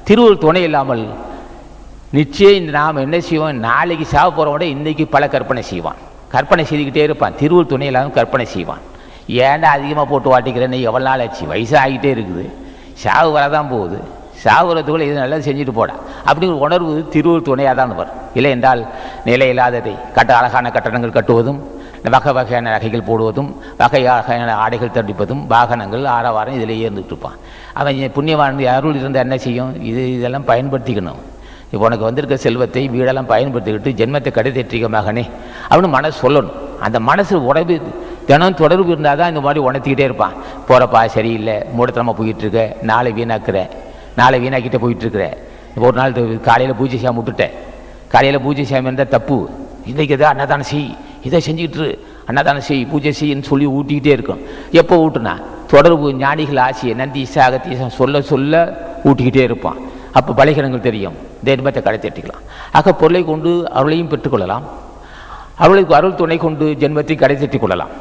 திருவள்ளுவர் துணை இல்லாமல் நிச்சயம் நாம் என்ன செய்வோம், நாளைக்கு சாவ போகிறவங்க இன்றைக்கி பல கற்பனை செய்வான், கற்பனை செய்துக்கிட்டே இருப்பான். திருவள்ளுவர் துணை இல்லாமல் கற்பனை செய்வான். ஏன்டா அதிகமாக போட்டு வாட்டிக்கிறேன்னு எவ்வளோ நாள் ஆச்சு, வயசு ஆகிட்டே இருக்குது, சாவு வரதான் போகுது, சாவுறதுக்குள்ள இது நல்லது செஞ்சுட்டு போட அப்படிங்கிற உணர்வு திருவள்ளுவர் துணையாக தான் வரும். இல்லை என்றால் நிலை இல்லாததை அழகான கட்டடங்கள் கட்டுவதும், வகை வகையான நகைகள் போடுவதும், வகையான ஆடைகள் தடிப்பதும், வாகனங்கள் ஆரவாரம் இதிலேயே இருந்துகிட்டு இருப்பான். அவன் புண்ணியவான் அருள் இருந்தால் என்ன செய்யும், இதெல்லாம் பயன்படுத்திக்கணும். இப்போ உனக்கு வந்திருக்க செல்வத்தை வீடெல்லாம் பயன்படுத்திக்கிட்டு ஜென்மத்தை கடைத்தேற்றிக்க மகனே அப்படின்னு மனசு சொல்லணும். அந்த மனசு உடம்பு தினம் தொடர்பு இருந்தால் தான் இந்த மாதிரி உணர்த்திக்கிட்டே இருப்பான். போகிறப்பா சரியில்லை, மூடத்தனமாக போயிட்டுருக்க, நாளை வீணாக்கிட்டே போயிட்டுருக்குற, ஒரு நாள் காலையில் பூஜை செய்யாமல் விட்டுட்டேன், காலையில் பூஜை செய்யாமல் இருந்தால் தப்பு, இன்றைக்கு எதாவது அன்னதானம் செய், இதை செஞ்சுக்கிட்டு அன்னதானம் செய், பூஜை செய்யின்னு சொல்லி ஊட்டிக்கிட்டே இருக்கும். எப்போ ஊட்டுனா தொடர்பு ஞானிகள் ஆசியை நந்தீசா அகத்தீசம் சொல்ல சொல்ல ஊட்டிக்கிட்டே இருப்பான். அப்போ பலகீனங்கள் தெரியும், தெய்வத்தை கடை தட்டிக்கலாம். ஆக பொருளை கொண்டு அருளையும் பெற்றுக்கொள்ளலாம், அருள் துணை கொண்டு ஜென்மத்தை கடை தட்டிக் கொள்ளலாம்.